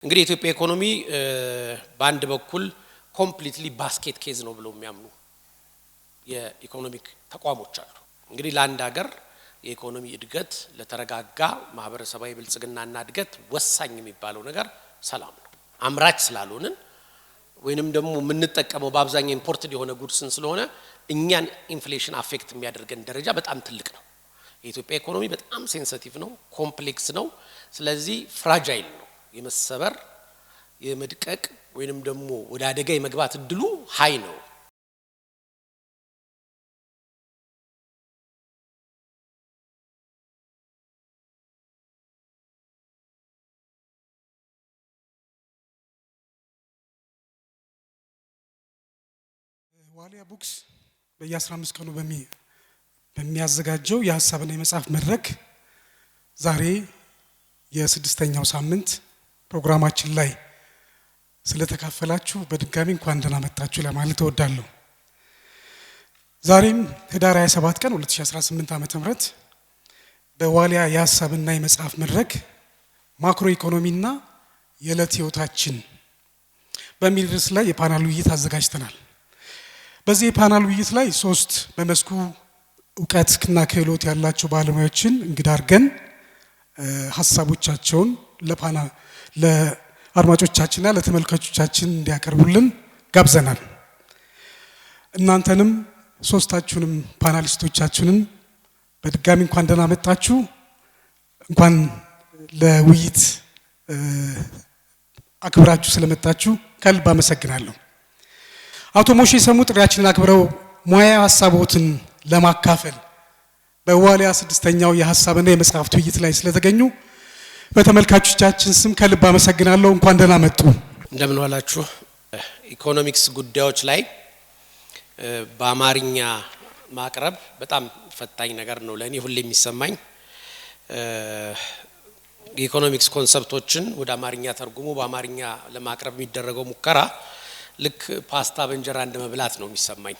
እንግዲህ የኢትዮጵያ ኢኮኖሚ በአንድ በኩል ኮምፕሊትሊ ባስኬት ኬዝ ነው ብለው የሚያምኑ የኢኮኖሚክ ተቋሞች አሉ። እንግዲህ ለአንድ ሀገር የኢኮኖሚ እድገት ለተረጋጋ ማህበረሰባዊ ብልጽግናና እድገት ወሳኝ የሚባለው ነገር ሰላም ነው። አምራች ስላልሆነን ወይንም ደግሞ የምንጠቀመው በአብዛኛው ኢምፖርትድ የሆነ ጉድስን ስለሆነ እኛን ኢንፍሌሽን አፌክት የሚያደርገን ደረጃ በጣም ትልቅ ነው። የኢትዮጵያ ኢኮኖሚ በጣም ሴንሲቲቭ ነው፣ ኮምፕሌክስ ነው። ስለዚህ ፍራጃይል ነው። የመሰበር የመድቀቅ ወይንም ደግሞ ወደ አደጋ የመግባት እድሉ ሃይ ነው። ዋሊያ ቡክስ በየ15 ቀኑ በሚያዘጋጀው የሐሳብና የመጽሐፍ መድረክ ዛሬ የስድስተኛው ሳምንት ፕሮግራማችን ላይ ስለተካፈላችሁ በድጋሚ እንኳን ደህና መጣችሁ ለማለት እወዳለሁ። ዛሬም ህዳር 27 ቀን 2018 ዓ.ም በዋሊያ የሐሳብና የመጽሐፍ መድረክ ማክሮ ኢኮኖሚና የዕለት ህይወታችን በሚል ርዕስ ላይ የፓናል ውይይት አዘጋጅተናል። በዚህ የፓናል ውይይት ላይ 3 በመስኩ እውቀትና ክህሎት ያላቸው ባለሙያዎችን እንግዳ አድርገን ሐሳቦቻቸውን ለአድማጮቻችንና ለተመልካቾቻችን እንዲያቀርቡልን ጋብዘናል። እናንተንም ሶስታችሁንም ፓናሊስቶቻችንን በድጋሚ እንኳን ደህና መጣችሁ። እንኳን ለውይይት አክብራችሁ ስለመጣችሁ ከልብ አመሰግናለሁ። አቶ ሞሼ ሰሙ ጥሪያችንን አክብረው ሙያዊ ሐሳቦትን ለማካፈል በዋሊያ ስድስተኛው የሐሳብና የመጽሐፍት ውይይት ላይ ስለተገኙ በተመልካቾቻችን ስም ከልብ አመሰግናለሁ። እንኳን ደህና መጡ። እንደምን ዋላችሁ። ኢኮኖሚክስ ጉዳዮች ላይ በአማርኛ ማቅረብ በጣም ፈታኝ ነገር ነው ለኔ ሁሌ የሚሰማኝ። የኢኮኖሚክስ ኮንሰፕቶችን ወደ አማርኛ ተርጉሞ በአማርኛ ለማቅረብ የሚደረገው ሙከራ ልክ ፓስታ በእንጀራ እንደመብላት ነው የሚሰማኝ።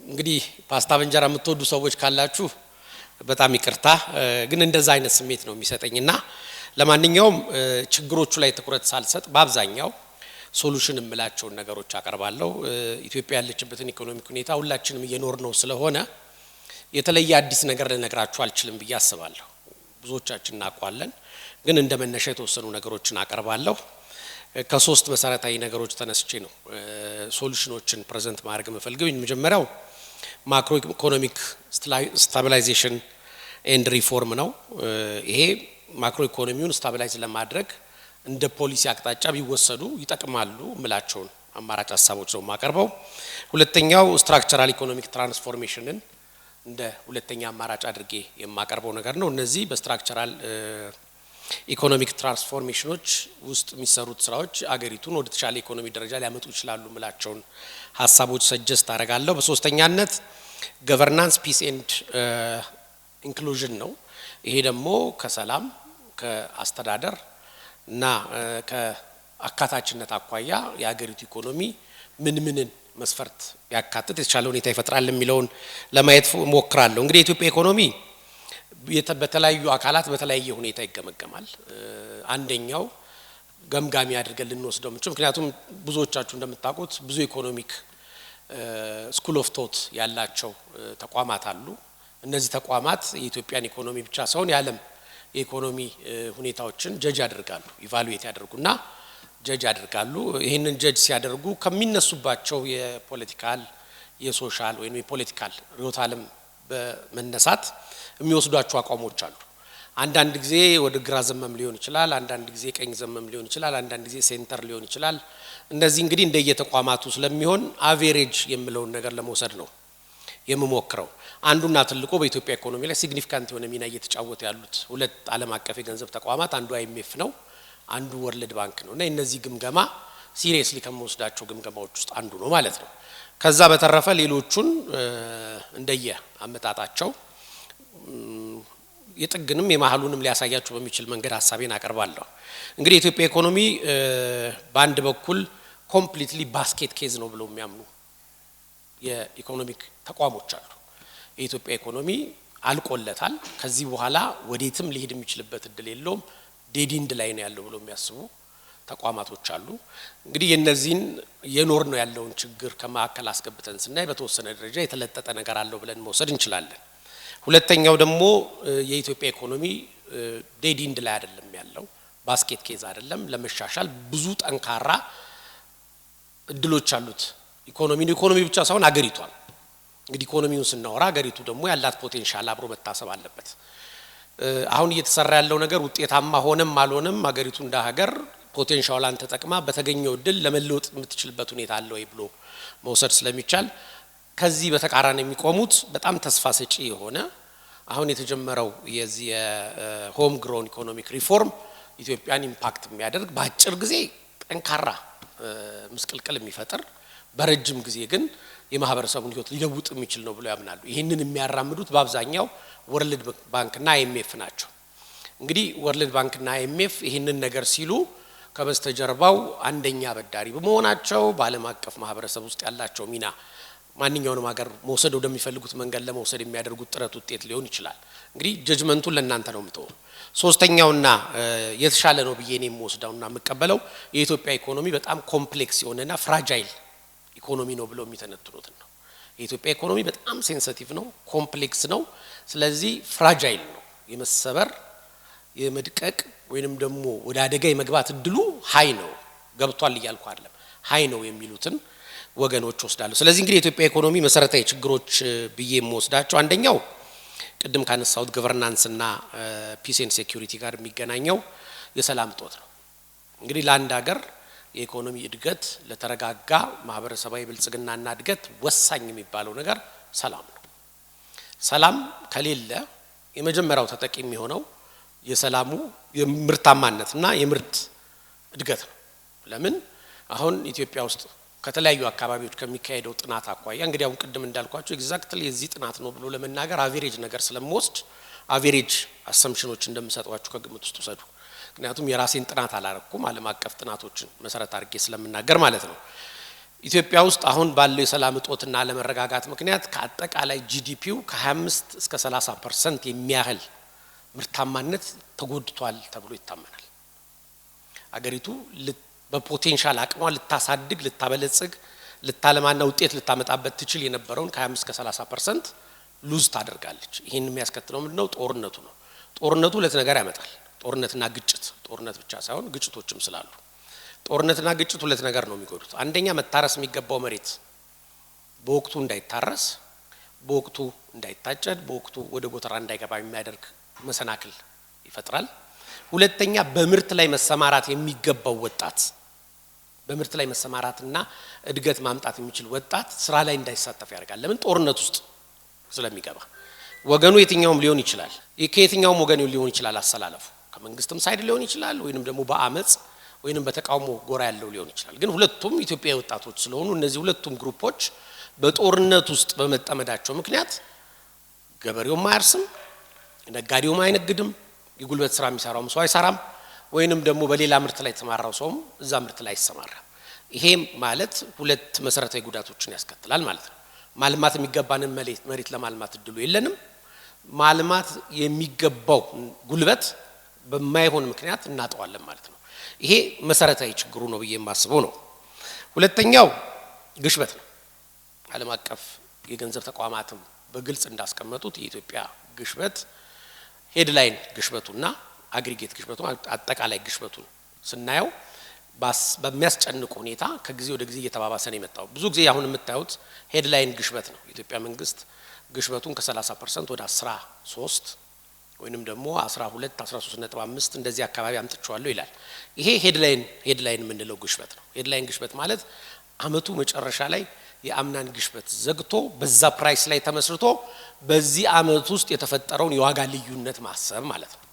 እንግዲህ ፓስታ በእንጀራ የምትወዱ ሰዎች ካላችሁ በጣም ይቅርታ፣ ግን እንደዛ አይነት ስሜት ነው የሚሰጠኝና ለማንኛውም ችግሮቹ ላይ ትኩረት ሳልሰጥ በአብዛኛው ሶሉሽን የምላቸውን ነገሮች አቀርባለሁ። ኢትዮጵያ ያለችበትን ኢኮኖሚክ ሁኔታ ሁላችንም እየኖርነው ስለሆነ የተለየ አዲስ ነገር ልነግራችሁ አልችልም ብዬ አስባለሁ። ብዙዎቻችን እናውቃለን፣ ግን እንደ መነሻ የተወሰኑ ነገሮችን አቀርባለሁ። ከሶስት መሰረታዊ ነገሮች ተነስቼ ነው ሶሉሽኖችን ፕሬዘንት ማድረግ የምፈልገው። መጀመሪያው ማክሮ ኢኮኖሚክ ስታቢላይዜሽን ኤንድ ሪፎርም ነው። ይሄ ማክሮ ኢኮኖሚውን ስታቢላይዝ ለማድረግ እንደ ፖሊሲ አቅጣጫ ቢወሰዱ ይጠቅማሉ ምላቸውን አማራጭ ሀሳቦች ነው የማቀርበው። ሁለተኛው ስትራክቸራል ኢኮኖሚክ ትራንስፎርሜሽንን እንደ ሁለተኛ አማራጭ አድርጌ የማቀርበው ነገር ነው። እነዚህ በስትራክቸራል ኢኮኖሚክ ትራንስፎርሜሽኖች ውስጥ የሚሰሩት ስራዎች አገሪቱን ወደ ተሻለ ኢኮኖሚ ደረጃ ሊያመጡ ይችላሉ ምላቸውን ሀሳቦች ሰጀስት አደርጋለሁ። በሶስተኛነት ገቨርናንስ ፒስ ኤንድ ኢንክሉዥን ነው። ይሄ ደግሞ ከሰላም ከአስተዳደር እና ከአካታችነት አኳያ የአገሪቱ ኢኮኖሚ ምንን መስፈርት ያካትት የተሻለ ሁኔታ ይፈጥራል የሚለውን ለማየት ሞክራለሁ። እንግዲህ የኢትዮጵያ ኢኮኖሚ በተለያዩ አካላት በተለያየ ሁኔታ ይገመገማል። አንደኛው ገምጋሚ አድርገን ልንወስደው ምክንያቱም ብዙዎቻችሁ እንደምታውቁት ብዙ ኢኮኖሚክ ስኩል ኦፍ ቶት ያላቸው ተቋማት አሉ። እነዚህ ተቋማት የኢትዮጵያን ኢኮኖሚ ብቻ ሳይሆን የዓለም የኢኮኖሚ ሁኔታዎችን ጀጅ ያደርጋሉ፣ ኢቫሉዌት ያደርጉና ጀጅ ያደርጋሉ። ይህንን ጀጅ ሲያደርጉ ከሚነሱባቸው የፖለቲካል የሶሻል ወይም የፖለቲካል ርዕዮተ ዓለም በመነሳት የሚወስዷቸው አቋሞች አሉ። አንዳንድ ጊዜ ወደ ግራ ዘመም ሊሆን ይችላል፣ አንዳንድ ጊዜ ቀኝ ዘመም ሊሆን ይችላል፣ አንዳንድ ጊዜ ሴንተር ሊሆን ይችላል። እነዚህ እንግዲህ እንደየተቋማቱ ስለሚሆን አቬሬጅ የምለውን ነገር ለመውሰድ ነው የምሞክረው። አንዱና ትልቁ በኢትዮጵያ ኢኮኖሚ ላይ ሲግኒፊካንት የሆነ ሚና እየተጫወቱ ያሉት ሁለት ዓለም አቀፍ የገንዘብ ተቋማት አንዱ አይኤምኤፍ ነው፣ አንዱ ወርልድ ባንክ ነው እና እነዚህ ግምገማ ሲሪየስሊ ከመወስዳቸው ግምገማዎች ውስጥ አንዱ ነው ማለት ነው። ከዛ በተረፈ ሌሎቹን እንደየ አመጣጣቸው የጥግንም የማህሉንም ሊያሳያችሁ በሚችል መንገድ ሐሳቤን አቀርባለሁ። እንግዲህ የኢትዮጵያ ኢኮኖሚ በአንድ በኩል ኮምፕሊትሊ ባስኬት ኬዝ ነው ብለው የሚያምኑ የኢኮኖሚክ ተቋሞች አሉ። የኢትዮጵያ ኢኮኖሚ አልቆለታል፣ ከዚህ በኋላ ወዴትም ሊሄድ የሚችልበት እድል የለውም፣ ዴዲንድ ላይ ነው ያለው ብሎ የሚያስቡ ተቋማቶች አሉ። እንግዲህ የነዚህን የኖር ነው ያለውን ችግር ከማከል አስገብተን ስናይ በተወሰነ ደረጃ የተለጠጠ ነገር አለው ብለን መውሰድ እንችላለን። ሁለተኛው ደግሞ የኢትዮጵያ ኢኮኖሚ ዴዲንድ ላይ አይደለም ያለው፣ ባስኬት ኬዝ አይደለም። ለመሻሻል ብዙ ጠንካራ እድሎች አሉት። ኢኮኖሚ ብቻ ሳይሆን አገሪቷን እንግዲህ ኢኮኖሚውን ስናወራ አገሪቱ ደግሞ ያላት ፖቴንሻል አብሮ መታሰብ አለበት። አሁን እየተሰራ ያለው ነገር ውጤታማ ሆነም አልሆነም አገሪቱ እንደ ሀገር ፖቴንሻሏን ተጠቅማ በተገኘው እድል ለመለወጥ የምትችልበት ሁኔታ አለ ወይ ብሎ መውሰድ ስለሚቻል ከዚህ በተቃራኒ የሚቆሙት በጣም ተስፋ ሰጪ የሆነ አሁን የተጀመረው የዚህ የሆም ግሮን ኢኮኖሚክ ሪፎርም ኢትዮጵያን ኢምፓክት የሚያደርግ በአጭር ጊዜ ጠንካራ ምስቅልቅል የሚፈጥር በረጅም ጊዜ ግን የማህበረሰቡን ህይወት ሊለውጥ የሚችል ነው ብሎ ያምናሉ። ይህንን የሚያራምዱት በአብዛኛው ወርልድ ባንክና አይኤምኤፍ ናቸው። እንግዲህ ወርልድ ባንክና አይኤምኤፍ ይህንን ነገር ሲሉ ከበስተጀርባው አንደኛ አበዳሪ በመሆናቸው በዓለም አቀፍ ማህበረሰብ ውስጥ ያላቸው ሚና ማንኛውንም ሀገር መውሰድ ወደሚፈልጉት መንገድ ለመውሰድ የሚያደርጉት ጥረት ውጤት ሊሆን ይችላል። እንግዲህ ጀጅመንቱን ለእናንተ ነው የምተወው። ሶስተኛውና የተሻለ ነው ብዬ እኔ የምወስደውና የምቀበለው የኢትዮጵያ ኢኮኖሚ በጣም ኮምፕሌክስ የሆነና ፍራጃይል ኢኮኖሚ ነው ብለው የሚተነትኑት ነው። የኢትዮጵያ ኢኮኖሚ በጣም ሴንሲቲቭ ነው፣ ኮምፕሌክስ ነው። ስለዚህ ፍራጃይል ነው፣ የመሰበር የመድቀቅ ወይንም ደግሞ ወደ አደጋ የመግባት እድሉ ሃይ ነው። ገብቷል እያልኩ አይደለም፣ ሃይ ነው የሚሉትን ወገኖች ወስዳሉ። ስለዚህ እንግዲህ የኢትዮጵያ ኢኮኖሚ መሰረታዊ ችግሮች ብዬ የምወስዳቸው አንደኛው ቅድም ካነሳሁት ገቨርናንስና ፒስ ኤንድ ሴኩሪቲ ጋር የሚገናኘው የሰላም እጦት ነው። እንግዲህ ለአንድ ሀገር የኢኮኖሚ እድገት ለተረጋጋ ማህበረሰባዊ ብልጽግናና እድገት ወሳኝ የሚባለው ነገር ሰላም ነው። ሰላም ከሌለ የመጀመሪያው ተጠቂ የሚሆነው የሰላሙ የምርታማነትና የምርት እድገት ነው። ለምን አሁን ኢትዮጵያ ውስጥ ከተለያዩ አካባቢዎች ከሚካሄደው ጥናት አኳያ እንግዲህ አሁን ቅድም እንዳልኳችሁ ኤግዛክትሊ የዚህ ጥናት ነው ብሎ ለመናገር አቬሬጅ ነገር ስለምወስድ አቬሬጅ አሰምፕሽኖች እንደምሰጧችሁ ከግምት ውስጥ ወሰዱ። ምክንያቱም የራሴን ጥናት አላረኩም፣ ዓለም አቀፍ ጥናቶችን መሰረት አድርጌ ስለምናገር ማለት ነው። ኢትዮጵያ ውስጥ አሁን ባለው የሰላም እጦትና አለመረጋጋት ምክንያት ከአጠቃላይ ጂዲፒው ከ25 እስከ 30% የሚያህል ምርታማነት ተጎድቷል ተብሎ ይታመናል። አገሪቱ በፖቴንሻል አቅሟ ልታሳድግ ልታበለጽግ ልታለማና ውጤት ልታመጣበት ትችል የነበረውን ከ25 እስከ 30% ሉዝ ታደርጋለች። ይሄን የሚያስከትለው ምንድነው? ጦርነቱ ነው። ጦርነቱ ሁለት ነገር ያመጣል። ጦርነትና ግጭት፣ ጦርነት ብቻ ሳይሆን ግጭቶችም ስላሉ ጦርነትና ግጭት ሁለት ነገር ነው የሚጎዱት። አንደኛ መታረስ የሚገባው መሬት በወቅቱ እንዳይታረስ፣ በወቅቱ እንዳይታጨድ፣ በወቅቱ ወደ ጎተራ እንዳይገባ የሚያደርግ መሰናክል ይፈጥራል። ሁለተኛ በምርት ላይ መሰማራት የሚገባው ወጣት በምርት ላይ መሰማራትና እድገት ማምጣት የሚችል ወጣት ስራ ላይ እንዳይሳተፍ ያደርጋል። ለምን? ጦርነት ውስጥ ስለሚገባ። ወገኑ የትኛውም ሊሆን ይችላል፣ ከየትኛውም ወገን ሊሆን ይችላል። አሰላለፉ ከመንግስትም ሳይድ ሊሆን ይችላል፣ ወይንም ደግሞ በአመጽ ወይንም በተቃውሞ ጎራ ያለው ሊሆን ይችላል። ግን ሁለቱም ኢትዮጵያዊ ወጣቶች ስለሆኑ እነዚህ ሁለቱም ግሩፖች በጦርነት ውስጥ በመጠመዳቸው ምክንያት ገበሬውም አያርስም፣ ነጋዴውም አይነግድም፣ የጉልበት ስራ የሚሰራውም ሰው አይሰራም፣ ወይንም ደግሞ በሌላ ምርት ላይ ተማራው ሰውም እዛ ምርት ላይ አይሰማራም። ይሄ ማለት ሁለት መሰረታዊ ጉዳቶችን ያስከትላል ማለት ነው። ማልማት የሚገባንን መሬት ለማልማት እድሉ የለንም። ማልማት የሚገባው ጉልበት በማይሆን ምክንያት እናጠዋለን ማለት ነው። ይሄ መሰረታዊ ችግሩ ነው ብዬ የማስበው ነው። ሁለተኛው ግሽበት ነው። ዓለም አቀፍ የገንዘብ ተቋማትም በግልጽ እንዳስቀመጡት የኢትዮጵያ ግሽበት ሄድላይን ግሽበቱና አግሪጌት ግሽበቱ አጠቃላይ ግሽበቱን ስናየው በሚያስጨንቅ ሁኔታ ከጊዜ ወደ ጊዜ እየተባባሰ ነው የመጣው። ብዙ ጊዜ አሁን የምታዩት ሄድላይን ግሽበት ነው። የኢትዮጵያ መንግስት ግሽበቱን ከ30% ወደ 13 ወይንም ደግሞ 12 13.5 እንደዚህ አካባቢ አምጥቻለሁ ይላል። ይሄ ሄድላይን የምንለው ግሽበት ነው። ሄድላይን ግሽበት ማለት አመቱ መጨረሻ ላይ የአምናን ግሽበት ዘግቶ በዛ ፕራይስ ላይ ተመስርቶ በዚህ አመት ውስጥ የተፈጠረውን የዋጋ ልዩነት ማሰብ ማለት ነው።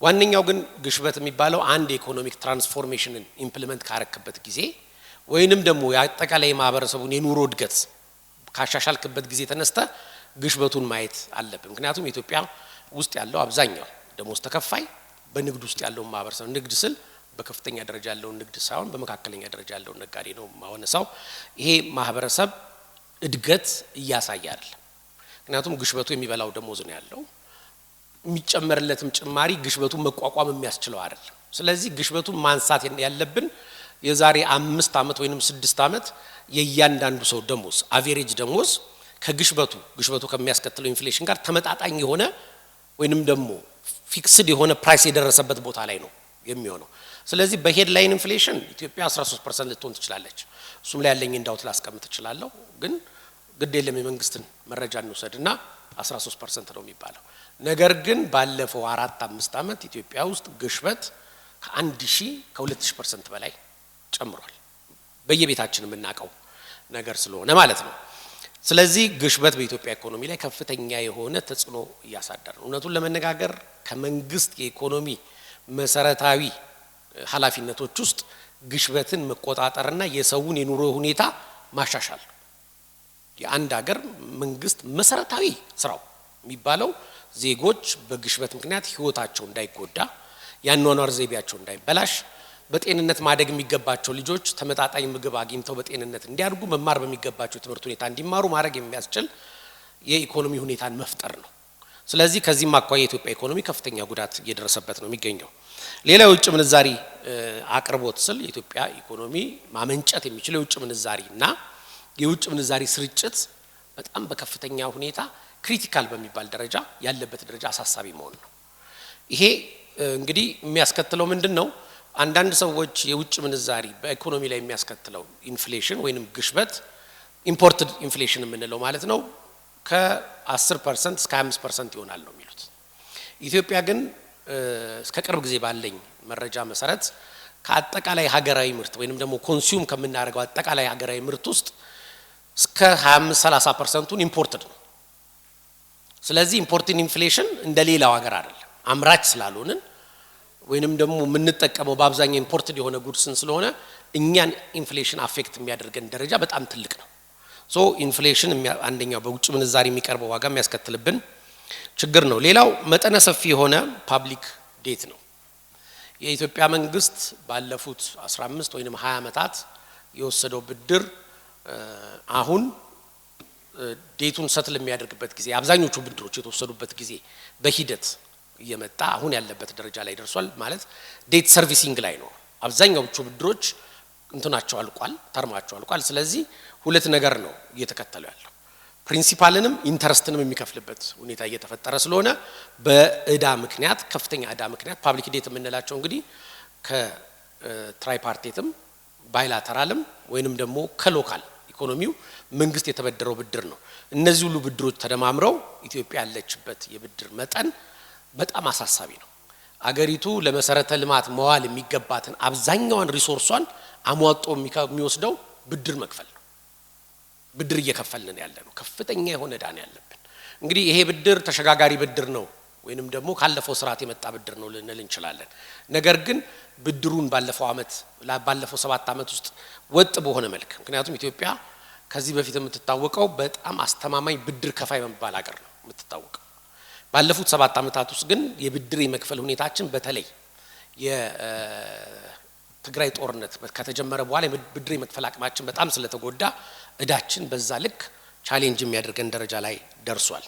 ዋነኛው ግን ግሽበት የሚባለው አንድ ኢኮኖሚክ ትራንስፎርሜሽንን ኢምፕሊመንት ካረክበት ጊዜ ወይንም ደግሞ የአጠቃላይ ማህበረሰቡን የኑሮ እድገት ካሻሻልክበት ጊዜ ተነስተ ግሽበቱን ማየት አለብን። ምክንያቱም ኢትዮጵያ ውስጥ ያለው አብዛኛው ደሞዝ ተከፋይ በንግድ ውስጥ ያለው ማህበረሰብ ንግድ ስል በከፍተኛ ደረጃ ያለው ንግድ ሳይሆን በመካከለኛ ደረጃ ያለው ነጋዴ ነው ማወነሳው። ይሄ ማህበረሰብ እድገት እያሳየ አይደለም። ምክንያቱም ግሽበቱ የሚበላው ደሞዝ ነው ያለው። የሚጨመርለትም ጭማሪ ግሽበቱን መቋቋም የሚያስችለው አይደለም። ስለዚህ ግሽበቱን ማንሳት ያለብን የዛሬ 5 ዓመት ወይንም 6 ዓመት የእያንዳንዱ ሰው ደሞዝ አቨሬጅ ደሞዝ ግሽበቱ ከሚያስከትለው ኢንፍሌሽን ጋር ተመጣጣኝ የሆነ ወይንም ደግሞ ፊክስድ የሆነ ፕራይስ የደረሰበት ቦታ ላይ ነው የሚሆነው። ስለዚህ በሄድላይን ኢንፍሌሽን ኢትዮጵያ 13% ልትሆን ትችላለች። እሱም ላይ ያለኝ እንዳውት ላስቀምጥ እችላለሁ፣ ግን ግድ የለም የመንግስትን መረጃ እንውሰድና 13% ነው የሚባለው። ነገር ግን ባለፈው 4-5 ዓመት ኢትዮጵያ ውስጥ ግሽበት ከ1000 ከ2000% በላይ ጨምሯል። በየቤታችን የምናቀው ነገር ስለሆነ ማለት ነው። ስለዚህ ግሽበት በኢትዮጵያ ኢኮኖሚ ላይ ከፍተኛ የሆነ ተጽዕኖ እያሳደረ ነው። እውነቱን ለመነጋገር ከመንግስት የኢኮኖሚ መሰረታዊ ኃላፊነቶች ውስጥ ግሽበትን መቆጣጠርና የሰውን የኑሮ ሁኔታ ማሻሻል የአንድ ሀገር መንግስት መሰረታዊ ስራው የሚባለው ዜጎች በግሽበት ምክንያት ህይወታቸው እንዳይጎዳ፣ ያኗኗር ዘይቤያቸው እንዳይበላሽ፣ በጤንነት ማደግ የሚገባቸው ልጆች ተመጣጣኝ ምግብ አግኝተው በጤንነት እንዲያድጉ፣ መማር በሚገባቸው ትምህርት ሁኔታ እንዲማሩ ማድረግ የሚያስችል የኢኮኖሚ ሁኔታን መፍጠር ነው። ስለዚህ ከዚህም አኳያ የኢትዮጵያ ኢኮኖሚ ከፍተኛ ጉዳት እየደረሰበት ነው የሚገኘው። ሌላው የውጭ ምንዛሪ አቅርቦት ስል የኢትዮጵያ ኢኮኖሚ ማመንጨት የሚችለው የውጭ ምንዛሪ እና የውጭ ምንዛሪ ስርጭት በጣም በከፍተኛ ሁኔታ ክሪቲካል በሚባል ደረጃ ያለበት ደረጃ አሳሳቢ መሆን ነው። ይሄ እንግዲህ የሚያስከትለው ምንድነው? አንዳንድ ሰዎች የውጭ ምንዛሪ በኢኮኖሚ ላይ የሚያስከትለው ኢንፍሌሽን ወይንም ግሽበት ኢምፖርትድ ኢንፍሌሽን የምንለው ማለት ነው ከ10% እስከ 25% ይሆናል ነው የሚሉት። ኢትዮጵያ ግን እስከ ቅርብ ጊዜ ባለኝ መረጃ መሰረት ከአጠቃላይ ሀገራዊ ምርት ወይንም ደግሞ ኮንሱም ከምናደርገው አጠቃላይ ሀገራዊ ምርት ውስጥ እስከ 25-30%ን ኢምፖርትድ ነው። ስለዚህ ኢምፖርቲንግ ኢንፍሌሽን እንደሌላው ሀገር አይደለም። አምራች ስላልሆንን ወይንም ደግሞ የምንጠቀመው በአብዛኛው ኢምፖርትድ የሆነ ጉድስን ስለሆነ እኛን ኢንፍሌሽን አፌክት የሚያደርገን ደረጃ በጣም ትልቅ ነው። ሶ ኢንፍሌሽን አንደኛው በውጭ ምንዛሪ የሚቀርበው ዋጋ የሚያስከትልብን ችግር ነው። ሌላው መጠነ ሰፊ የሆነ ፓብሊክ ዴት ነው። የኢትዮጵያ መንግስት ባለፉት 15 ወይንም 20 ዓመታት የወሰደው ብድር አሁን ዴቱን ሰትል የሚያደርግበት ጊዜ አብዛኞቹ ብድሮች የተወሰዱበት ጊዜ በሂደት እየመጣ አሁን ያለበት ደረጃ ላይ ደርሷል። ማለት ዴት ሰርቪሲንግ ላይ ነው። አብዛኛዎቹ ብድሮች እንትናቸው አልቋል፣ ተርማቸው አልቋል። ስለዚህ ሁለት ነገር ነው እየተከተለው ያለው። ፕሪንሲፓልንም ኢንተረስትንም የሚከፍልበት ሁኔታ እየተፈጠረ ስለሆነ በእዳ ምክንያት ከፍተኛ እዳ ምክንያት ፓብሊክ ዴት የምንላቸው እንግዲህ ከትራይፓርቲትም ባይላተራልም ወይንም ደግሞ ከሎካል ኢኮኖሚው መንግስት የተበደረው ብድር ነው። እነዚህ ሁሉ ብድሮች ተደማምረው ኢትዮጵያ ያለችበት የብድር መጠን በጣም አሳሳቢ ነው። አገሪቱ ለመሰረተ ልማት መዋል የሚገባትን አብዛኛውን ሪሶርሷን አሟጦ የሚወስደው ብድር መክፈል ነው። ብድር እየከፈልን ያለ ነው። ከፍተኛ የሆነ ዕዳ ነው ያለብን። እንግዲህ ይሄ ብድር ተሸጋጋሪ ብድር ነው ወይንም ደግሞ ካለፈው ስርዓት የመጣ ብድር ነው ልንል እንችላለን። ነገር ግን ብድሩን ባለፈው 7 ዓመት ውስጥ ወጥ በሆነ መልክ ምክንያቱም ኢትዮጵያ ከዚህ በፊት የምትታወቀው በጣም አስተማማኝ ብድር ከፋይ በመባል ሀገር ነው የምትታወቀው። ባለፉት 7 ዓመታት ውስጥ ግን የብድር የመክፈል ሁኔታችን በተለይ የትግራይ ጦርነት ከተጀመረ በኋላ የብድር የመክፈል አቅማችን በጣም ስለተጎዳ እዳችን በዛ ልክ ቻሌንጅ የሚያደርገን ደረጃ ላይ ደርሷል።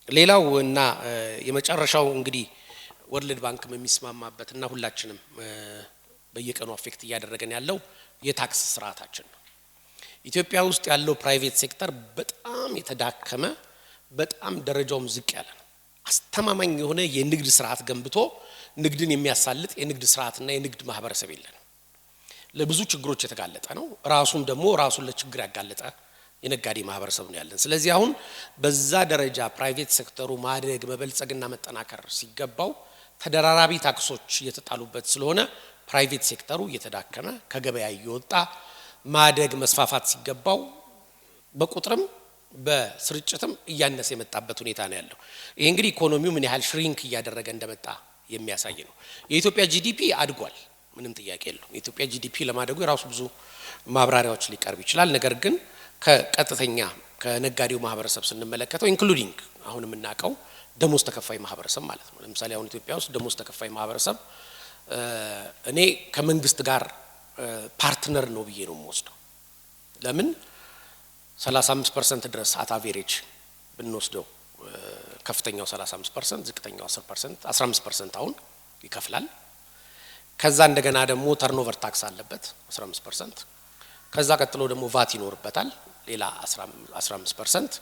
ሌላው እና የመጨረሻው እንግዲህ ወርልድ ባንክም የሚስማማበትና ሁላችንም በየቀኑ አፌክት እያደረገን ያለው የታክስ ስርዓታችን ነው። ኢትዮጵያ ውስጥ ያለው ፕራይቬት ሴክተር በጣም የተዳከመ በጣም ደረጃውም ዝቅ ያለ ነው። አስተማማኝ የሆነ የንግድ ስርዓት ገንብቶ ንግድን የሚያሳልጥ የንግድ ስርዓትና የንግድ ማህበረሰብ የለንም። ለብዙ ችግሮች የተጋለጠ ነው። ራሱን ለችግር ያጋለጠ የነጋዴ ማህበረሰብ ነው ያለን። ስለዚህ አሁን በዛ ደረጃ ፕራይቬት ሴክተሩ ማደግ መበልጸግና መጠናከር ሲገባው ተደራራቢ ታክሶች እየተጣሉበት ስለሆነ ፕራይቬት ሴክተሩ እየተዳከመ ከገበያ እየወጣ ማደግ መስፋፋት ሲገባው በቁጥርም በስርጭትም እያነሰ የመጣበት ሁኔታ ነው ያለው። ይሄ እንግዲህ ኢኮኖሚው ምን ያህል ሽሪንክ እያደረገ እንደመጣ የሚያሳይ ነው። የኢትዮጵያ ጂዲፒ አድጓል፣ ምንም ጥያቄ የለውም። የኢትዮጵያ ጂዲፒ ለማደጉ የራሱ ብዙ ማብራሪያዎች ሊቀርብ ይችላል። ነገር ግን ከቀጥተኛ ከነጋዴው ማህበረሰብ ስንመለከተው ኢንክሉዲንግ አሁን የምናውቀው ደሞዝ ተከፋይ ማህበረሰብ ማለት ነው። ለምሳሌ አሁን ኢትዮጵያ ውስጥ ደሞዝ ተከፋይ ማህበረሰብ እኔ ከመንግስት ጋር ፓርትነር ነው ብዬ ነው የምወስደው። ለምን 35% ድረስ አት አቨሬጅ ብንወስደው ከፍተኛው 35%፣ ዝቅተኛው 10%፣ 15% አሁን ይከፍላል። ከዛ እንደገና ደግሞ ተርኖቨር ታክስ አለበት 15%። ከዛ ቀጥሎ ደግሞ ቫት ይኖርበታል ሌላ 15%።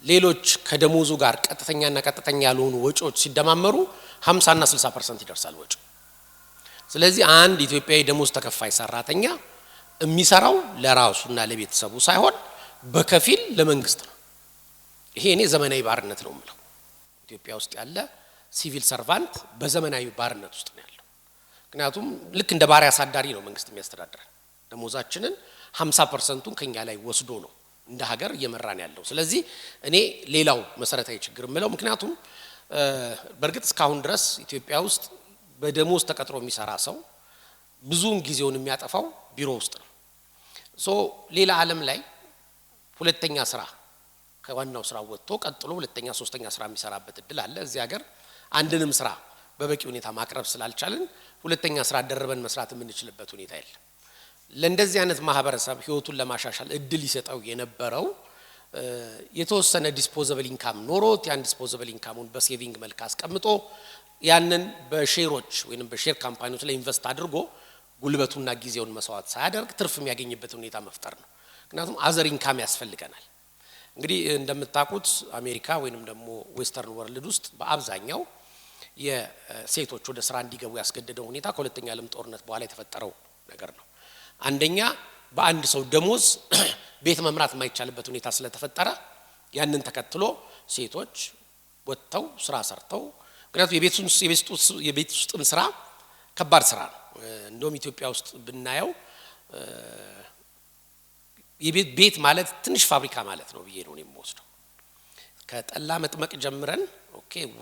ሌሎች ከደሞዙ ጋር ቀጥተኛና ቀጥተኛ ያልሆኑ ወጪዎች ሲደማመሩ 50 እና 60% ይደርሳል ወጪ። ስለዚህ አንድ ኢትዮጵያዊ ደሞዝ ተከፋይ ሰራተኛ የሚሰራው ለራሱና ለቤተሰቡ ሳይሆን በከፊል ለመንግስት ነው። ይሄ እኔ ዘመናዊ ባርነት ነው የምለው። ኢትዮጵያ ውስጥ ያለ ሲቪል ሰርቫንት በዘመናዊ ባርነት ውስጥ ነው ያለው። ምክንያቱም ልክ እንደ ባሪያ አሳዳሪ ነው መንግስት የሚያስተዳድረን። ደሞዛችንን 50%ን ከኛ ላይ ወስዶ ነው እንደ ሀገር እየመራን ያለው። ስለዚህ እኔ ሌላው መሰረታዊ ችግር የምለው ምክንያቱም በእርግጥ እስካሁን ድረስ ኢትዮጵያ ውስጥ በደሞዝ ተቀጥሮ የሚሰራ ሰው ብዙውን ጊዜውን የሚያጠፋው ቢሮ ውስጥ ነው። ሌላ ዓለም ላይ ሁለተኛ ስራ ከዋናው ስራ ወጥቶ ቀጥሎ ሁለተኛ ሶስተኛ ስራ የሚሰራበት እድል አለ። እዚህ ሀገር አንድንም ስራ በበቂ ሁኔታ ማቅረብ ስላልቻልን ሁለተኛ ስራ ደርበን መስራት የምንችልበት ሁኔታ የለም። ለእንደዚህ አይነት ማህበረሰብ ህይወቱን ለማሻሻል እድል ይሰጠው የነበረው የተወሰነ ዲስፖዘብል ኢንካም ኖሮት ያን ዲስፖዘብል ኢንካሙን በሴቪንግ መልክ አስቀምጦ ያንን በሼሮች ወይንም በሼር ካምፓኒዎች ላይ ኢንቨስት አድርጎ ጉልበቱና ጊዜውን መስዋዕት ሳያደርግ ትርፍ የሚያገኝበት ሁኔታ መፍጠር ነው። ምክንያቱም አዘር ኢንካም ያስፈልገናል። እንግዲህ እንደምታውቁት አሜሪካ ወይንም ደግሞ ዌስተርን ወርልድ ውስጥ በአብዛኛው የሴቶች ወደ ስራ እንዲገቡ ያስገደደው ሁኔታ ከሁለተኛ ዓለም ጦርነት በኋላ የተፈጠረው ነገር ነው። አንደኛ በአንድ ሰው ደሞዝ ቤት መምራት የማይቻልበት ሁኔታ ስለተፈጠረ ያንን ተከትሎ ሴቶች ወጥተው ስራ ሰርተው ምክንያቱም የቤት ውስጥም ስራ ከባድ ስራ ነው። እንደውም ኢትዮጵያ ውስጥ ብናየው ቤት ማለት ትንሽ ፋብሪካ ማለት ነው ብዬ ነው የምወስደው። ከጠላ መጥመቅ ጀምረን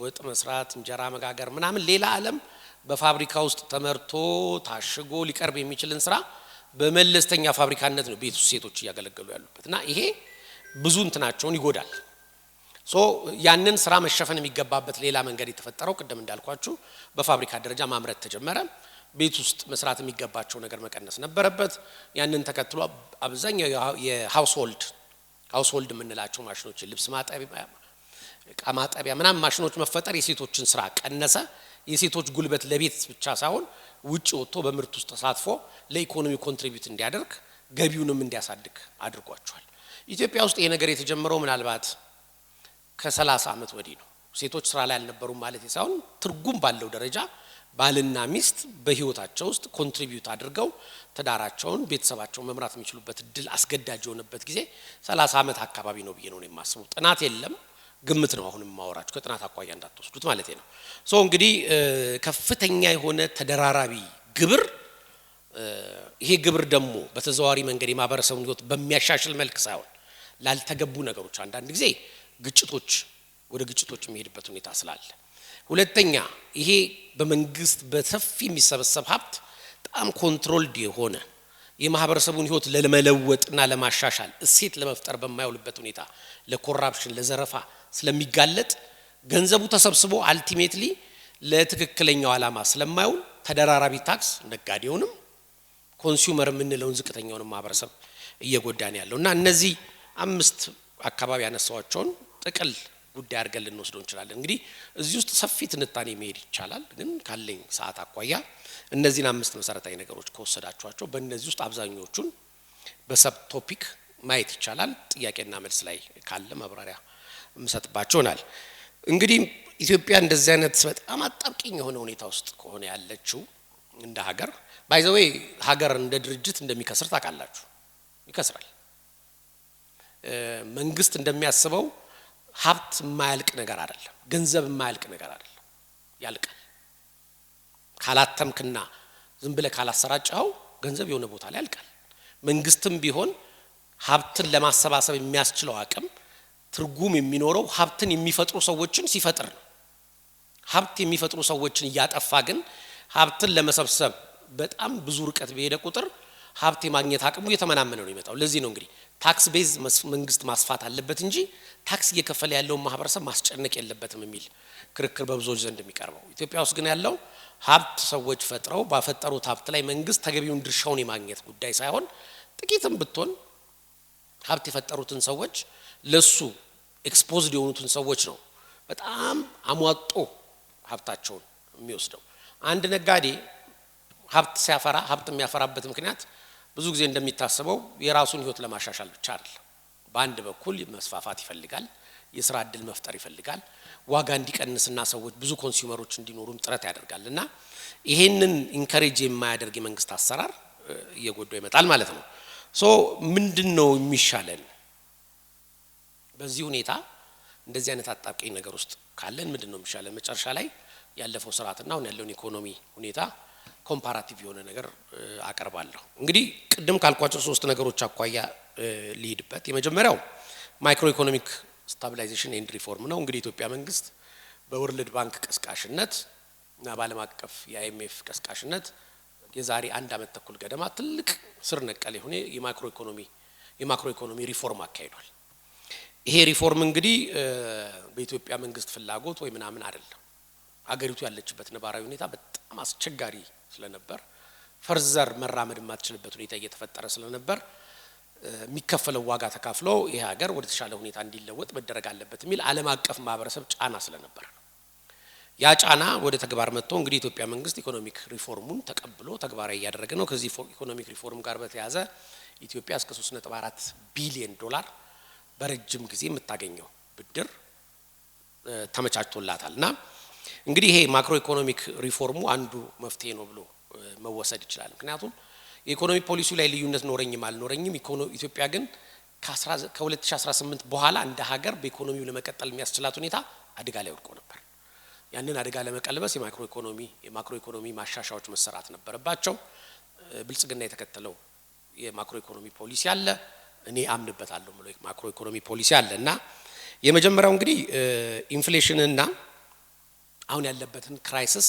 ወጥ መስራት፣ እንጀራ መጋገር ምናምን ሌላ ዓለም በፋብሪካ ውስጥ ተመርቶ ታሽጎ ሊቀርብ የሚችልን ስራ በመለስተኛ ፋብሪካነት ነው ቤት ውስጥ ሴቶች እያገለገሉ ያሉበት እና ይሄ ብዙ እንትናቸውን ይጎዳል። ያንን ስራ መሸፈን የሚገባበት ሌላ መንገድ የተፈጠረው ቅድም እንዳልኳችሁ በፋብሪካ ደረጃ ማምረት ተጀመረ። ቤት ውስጥ መስራት የሚገባቸው ነገር መቀነስ ነበረበት። ያንን ተከትሎ አብዛኛው የሃውስሆልድ የምንላቸው ማሽኖች ልብስ ማጠቢያ፣ ዕቃ ማጠቢያ ምናምን ማሽኖች መፈጠር የሴቶችን ስራ ቀነሰ። የሴቶች ጉልበት ለቤት ብቻ ሳይሆን ውጪ ወጥቶ በምርት ውስጥ ተሳትፎ ለኢኮኖሚ ኮንትሪቢዩት እንዲያደርግ ገቢውንም እንዲያሳድግ አድርጓቸዋል። ኢትዮጵያ ውስጥ ይሄ ነገር የተጀመረው ምናልባት ከ30 ዓመት ወዲህ ነው። ሴቶች ስራ ላይ አልነበሩም ማለት ሳይሆን ትርጉም ባለው ደረጃ ባልና ሚስት በህይወታቸው ውስጥ ኮንትሪቢዩት አድርገው ተዳራቸውን ቤተሰባቸውን መምራት የሚችሉበት እድል አስገዳጅ የሆነበት ጊዜ 30 ዓመት አካባቢ ነው ብዬ ነው የማስበው። ጥናት የለም፣ ግምት ነው አሁንም ማወራችሁ ከጥናት አቋያ እንዳትወስዱት ማለት ነው። እንግዲህ ከፍተኛ የሆነ ተደራራቢ ግብር ይሄ ግብር ደግሞ በተዘዋዋሪ መንገድ የማህበረሰቡን ህይወት በሚያሻሽል መልክ ሳይሆን ላልተገቡ ነገሮች አንዳንድ ጊዜ ወደ ግጭቶች የሚሄድበት ሁኔታ ስላለ፣ ሁለተኛ ይሄ በመንግስት በሰፊ የሚሰበሰብ ሀብት በጣም ኮንትሮልድ የሆነ የማህበረሰቡን ህይወት ለመለወጥና ለማሻሻል እሴት ለመፍጠር በማይውልበት ሁኔታ ለኮራፕሽን ለዘረፋ ስለሚጋለጥ ገንዘቡ ተሰብስቦ አልቲሜትሊ ለትክክለኛው ዓላማ ስለማይውል ተደራራቢ ታክስ ነጋዴውንም ኮንሱመር የምንለውን ዝቅተኛውን ማህበረሰብ እየጎዳን ያለውና እነዚህ 5 አካባቢ ያነሳዋቸውን ጥቅል ጉዳይ አድርገን ልንወስደው እንችላለን። እንግዲህ እዚህ ውስጥ ሰፊ ትንታኔ መሄድ ይቻላል፣ ግን ካለኝ ሰዓት አቋያ እነዚህን 5 መሰረታዊ ነገሮች ከወሰዳችኋቸው በእነዚህ ውስጥ አብዛኞቹን በሰብ ቶፒክ ማየት ይቻላል። ጥያቄና መልስ ላይ ካለ ማብራሪያ እንሰጥባቸውናል። እንግዲህ ኢትዮጵያ እንደዚህ አይነት በጣም አጣብቂኝ የሆነ ሁኔታ ውስጥ ከሆነ ያለችው እንደ ሀገር ባይ ዘ ዌይ ሀገር እንደ ድርጅት እንደሚከስር ታውቃላችሁ። ይከስራል። መንግስት እንደሚያስበው ሀብት የማያልቅ ነገር አይደለም፣ ገንዘብ የማያልቅ ነገር አይደለም፣ ያልቃል። ካላተምክና ዝም ብለህ ካላሰራጨው ገንዘብ የሆነ ቦታ ላይ ያልቃል። መንግስትም ቢሆን ሀብትን ለማሰባሰብ የሚያስችለው አቅም ትርጉም የሚኖረው ሀብትን የሚፈጥሩ ሰዎችን ሲፈጥር ነው። ሀብት የሚፈጥሩ ሰዎችን እያጠፋ ግን ሀብትን ለመሰብሰብ በጣም ብዙ ርቀት በሄደ ቁጥር ሀብት የማግኘት አቅሙ እየተመናመነ ነው የሚመጣው። ለዚህ ነው እንግዲህ ታክስ ቤዝ መንግስት ማስፋት አለበት እንጂ ታክስ እየከፈለ ያለውን ማህበረሰብ ማስጨነቅ የለበትም የሚል ክርክር በብዙዎች ዘንድ የሚቀርበው። ኢትዮጵያ ውስጥ ግን ያለው ሀብት ሰዎች ፈጥረው ባፈጠሩት ሀብት ላይ መንግስት ተገቢውን ድርሻውን የማግኘት ጉዳይ ሳይሆን ጥቂትም ብትሆን ሀብት የፈጠሩትን ሰዎች ለሱ ኤክስፖዝድ የሆኑትን ሰዎች ነው በጣም አሟጦ ሀብታቸውን የሚወስደው። አንድ ነጋዴ ሀብት ሲያፈራ ሀብት የሚያፈራበት ምክንያት ብዙ ጊዜ እንደሚታሰበው የራሱን ህይወት ለማሻሻል ብቻ አይደለም። በአንድ በኩል መስፋፋት ይፈልጋል፣ የሥራ ዕድል መፍጠር ይፈልጋል፣ ዋጋ እንዲቀንስና ሰዎች ብዙ ኮንሱመሮች እንዲኖሩም ጥረት ያደርጋልና ይሄንን ኢንከሬጅ የማያደርግ የመንግስት አሰራር እየጎዳው ይመጣል ማለት ነው። ሶ ምንድነው የሚሻለን? በዚህ ሁኔታ እንደዚህ አይነት አጣብቂኝ ነገር ውስጥ ካለን ምንድነው የሚሻለን? መጨረሻ ላይ ያለፈው ስርዓትና አሁን ያለውን ኢኮኖሚ ሁኔታ ኮምፓራቲቭ የሆነ ነገር አቀርባለሁ። እንግዲህ ቅድም ካልኳቸው ሶስት ነገሮች አኳያ ሊሄድበት የመጀመሪያው ማይክሮ ኢኮኖሚክ ስታቢላይዜሽን ኤንድ ሪፎርም ነው። እንግዲህ ኢትዮጵያ መንግስት በወርልድ ባንክ ቀስቃሽነት እና በዓለም አቀፍ የአይኤምኤፍ ቀስቃሽነት የዛሬ 1 ዓመት ተኩል ገደማ ትልቅ ስር ነቀል የሆነ የማክሮ ኢኮኖሚ ሪፎርም አካሂዷል። ይሄ ሪፎርም እንግዲህ በኢትዮጵያ መንግስት ፍላጎት ወይ ምናምን አይደለም። ሀገሪቱ ያለችበት ነባራዊ ሁኔታ በጣም አስቸጋሪ ስለነበር ፈርዘር መራመድ የማትችልበት ሁኔታ እየተፈጠረ ስለነበር የሚከፈለው ዋጋ ተካፍሎ ይሄ ሀገር ወደ ተሻለ ሁኔታ እንዲለወጥ መደረግ አለበት የሚል ዓለም አቀፍ ማህበረሰብ ጫና ስለነበር ያ ጫና ወደ ተግባር መጥቶ እንግዲህ ኢትዮጵያ መንግስት ኢኮኖሚክ ሪፎርሙን ተቀብሎ ተግባራዊ ያደረገ ነው። ከዚህ ኢኮኖሚክ ሪፎርም ጋር በተያያዘ ኢትዮጵያ እስከ 3.4 ቢሊዮን ዶላር በረጅም ጊዜ የምታገኘው ብድር ተመቻችቶላታልና እንግዲህ ይሄ ማክሮ ኢኮኖሚክ ሪፎርሙ አንዱ መፍትሄ ነው ብሎ መወሰድ ይችላል። ምክንያቱም የኢኮኖሚ ፖሊሲው ላይ ልዩነት ኖረኝም አልኖረኝም ኢትዮጵያ ግን ከ2018 በኋላ እንደ ሀገር በኢኮኖሚው ለመቀጠል የሚያስችላት ሁኔታ አደጋ ላይ ወድቆ ነበር። ያንን አደጋ ለመቀልበስ የማክሮ ኢኮኖሚ ማሻሻያዎች መሰራት ነበረባቸው። ብልጽግና የተከተለው የማክሮ ኢኮኖሚ ፖሊሲ አለ። እኔ አምንበታለሁ ብሎ ማክሮ ኢኮኖሚ ፖሊሲ አለና የመጀመሪያው እንግዲህ ኢንፍሌሽንና አሁን ያለበትን ክራይሲስ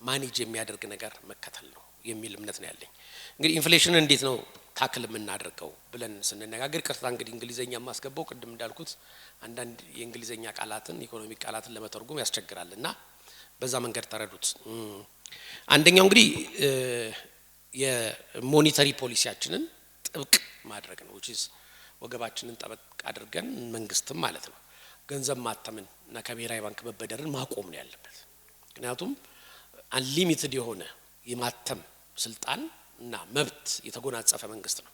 ማኔጅ የሚያደርግ ነገር መከተል ነው የሚል እምነት ነው ያለኝ። እንግዲህ ኢንፍሌሽንን እንዴት ነው ታክል የምናደርገው ብለን ስንነጋገር ቅርታ እንግዲህ እንግሊዘኛ ማስገባው ቅድም እንዳልኩት አንዳንድ የእንግሊዘኛ ቃላትን ኢኮኖሚክ ቃላትን ለመተርጎም ያስቸግራልና በዛ መንገድ ተረዱት። አንደኛው እንግዲህ የሞኔታሪ ፖሊሲያችንን ጥብቅ ማድረግ ነው which is ወገባችንን ጠበቅ አድርገን መንግስትም ማለት ነው ገንዘብ ማተምን እና ከብሔራዊ ባንክ መበደርን ማቆም ነው ያለበት። ምክንያቱም አንሊሚትድ የሆነ የማተም ስልጣን እና መብት የተጎናጸፈ መንግስት ነው።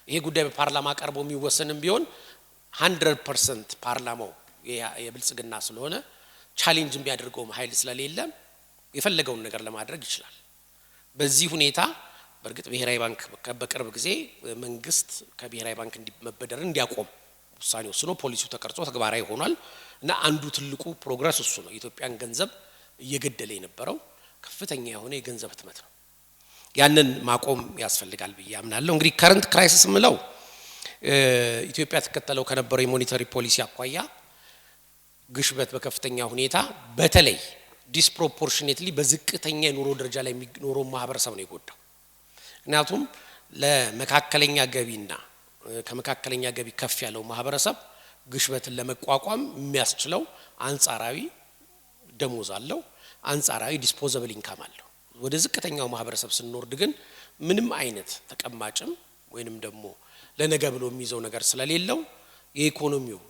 ይሄ ጉዳይ በፓርላማ ቀርቦ የሚወሰንም ቢሆን 100% ፓርላማው የብልጽግና ስለሆነ ቻሌንጅ የሚያደርገው ኃይል ስለሌለ የፈለገውን ነገር ለማድረግ ይችላል። በዚህ ሁኔታ በርግጥ ብሔራዊ ባንክ በቅርብ ጊዜ መንግስት ከብሔራዊ ባንክ መበደርን እንዲያቆም ውሳኔ ወስኖ ፖሊሲው ተቀርጾ ተግባራዊ ሆኗል እና አንዱ ትልቁ ፕሮግረስ እሱ ነው። የኢትዮጵያን ገንዘብ እየገደለ የነበረው ከፍተኛ የሆነ የገንዘብ ህትመት ነው። ያንን ማቆም ያስፈልጋል ብዬ አምናለሁ። እንግዲህ ከረንት ክራይሲስ ምለው ኢትዮጵያ ተከተለው ከነበረው የሞኔታሪ ፖሊሲ አኳያ ግሽበት በከፍተኛ ሁኔታ በተለይ ዲስፕሮፖርሽኔትሊ በዝቅተኛ የኑሮ ደረጃ ላይ የሚኖረው ማህበረሰብ ነው የጎዳው። ምክንያቱም ለመካከለኛ ገቢና ከመካከለኛ ገቢ ከፍ ያለው ማህበረሰብ ግሽበትን ለመቋቋም የሚያስችለው አንጻራዊ ደሞዝ አለው፣ አንጻራዊ ዲስፖዛብል ኢንካም አለው። ወደ ዝቅተኛው ማህበረሰብ ስንወርድ ግን ምንም አይነት ተቀማጭም ወይንም ደግሞ ለነገ ብሎ የሚይዘው ነገር ስለሌለው የኢኮኖሚው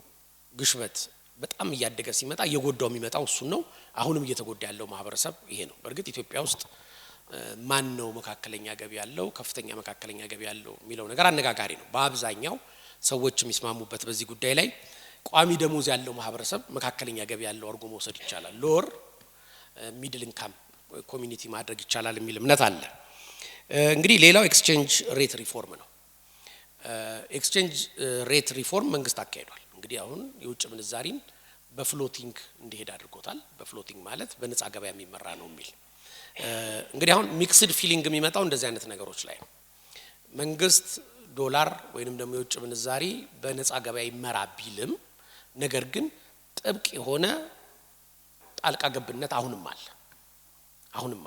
ግሽበት በጣም እያደገ ሲመጣ እየጎዳው የሚመጣው እሱ ነው። አሁንም እየተጎዳ ያለው ማህበረሰብ ይሄ ነው። በርግጥ ኢትዮጵያ ውስጥ ማን ነው መካከለኛ ገቢ ያለው ከፍተኛ መካከለኛ ገቢ ያለው የሚለው ነገር አነጋጋሪ ነው። በአብዛኛው ሰዎች የሚስማሙበት በዚህ ጉዳይ ላይ ቋሚ ደሞዝ ያለው ማህበረሰብ መካከለኛ ገቢ ያለው አርጎ መውሰድ ይቻላል፣ ሎወር ሚድል ኢንካም ኮሚኒቲ ማድረግ ይቻላል የሚል እምነት አለ። እንግዲህ ሌላው ኤክስቼንጅ ሬት ሪፎርም ነው። ኤክስቼንጅ ሬት ሪፎርም መንግስት አካሂዷል። እንግዲህ አሁን የውጭ ምንዛሪን በፍሎቲንግ እንዲሄድ አድርጎታል። በፍሎቲንግ ማለት በነፃ ገበያ የሚመራ ነው የሚል እንግዲህ አሁን ሚክስድ ፊሊንግ የሚመጣው እንደዚህ አይነት ነገሮች ላይ መንግስት ዶላር ወይንም ደግሞ የውጭ ምንዛሪ በነፃ ገበያ ይመራ ቢልም ነገር ግን ጥብቅ የሆነ ጣልቃ ገብነት አሁንም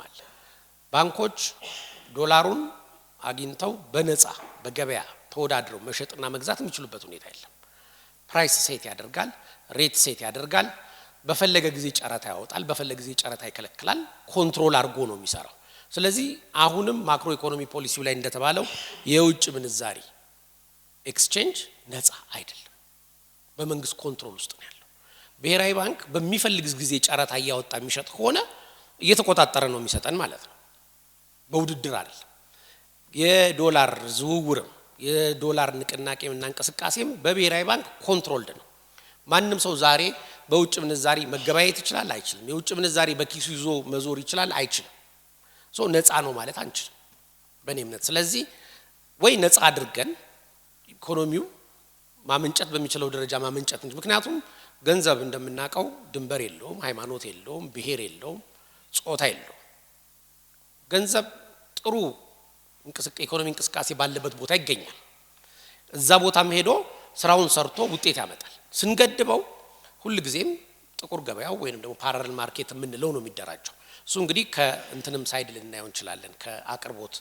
አለ። ባንኮች ዶላሩን አግኝተው በነፃ በገበያ ተወዳድረው መሸጥና መግዛት የሚችሉበት ሁኔታ የለም። ፕራይስ ሴት ያደርጋል፣ ሬት ሴት ያደርጋል፣ በፈለገ ጊዜ ጨረታ ያወጣል፣ በፈለገ ጊዜ ጨረታ ይከለክላል፣ ኮንትሮል አድርጎ ነው የሚሰራው። ስለዚህ አሁንም ማክሮ ኢኮኖሚ ፖሊሲው ላይ እንደተባለው የውጭ ምንዛሪ ኤክስቼንጅ ነፃ አይደለም፣ በመንግስት ኮንትሮል ውስጥ ነው ያለው። ብሔራዊ ባንክ በሚፈልግ ጊዜ ጨረታ እያወጣ የሚሸጥ ከሆነ እየተቆጣጠረ ነው የሚሰጠን ማለት ነው በውድድር አይደል የዶላር ዝውውርም የዶላር ንቅናቄና እንቅስቃሴም በብሔራዊ ባንክ ኮንትሮልድ ነው ማንንም ሰው ዛሬ በውጭ ምንዛሪ መገበያየት ይችላል አይችልም የውጭ ምንዛሪ በኪሱ ይዞ መዞር ይችላል አይችልም ነፃ ነው ማለት አንችልም በእኔ እምነት ስለዚህ ወይ ነፃ አድርገን ኢኮኖሚው ማመንጨት በሚችለው ደረጃ ማመንጨት እንጂ ምክንያቱም ገንዘብ እንደምናቀው ድንበር የለውም ሃይማኖት የለውም ብሔር የለውም ጾታ የለውም ገንዘብ ጥሩ ኢኮኖሚ እንቅስቃሴ ባለበት ቦታ ይገኛል እዛ ቦታም ሄዶ ስራውን ሰርቶ ውጤት ያመጣል ስንገድበው ሁሉ ጊዜም ጥቁር ገበያው ወይንም ደግሞ ፓራለል ማርኬት የምንለው ነው የሚደራጀው እሱ እንግዲህ ከእንትንም ሳይድ ልናየው እንችላለን ከአቅርቦት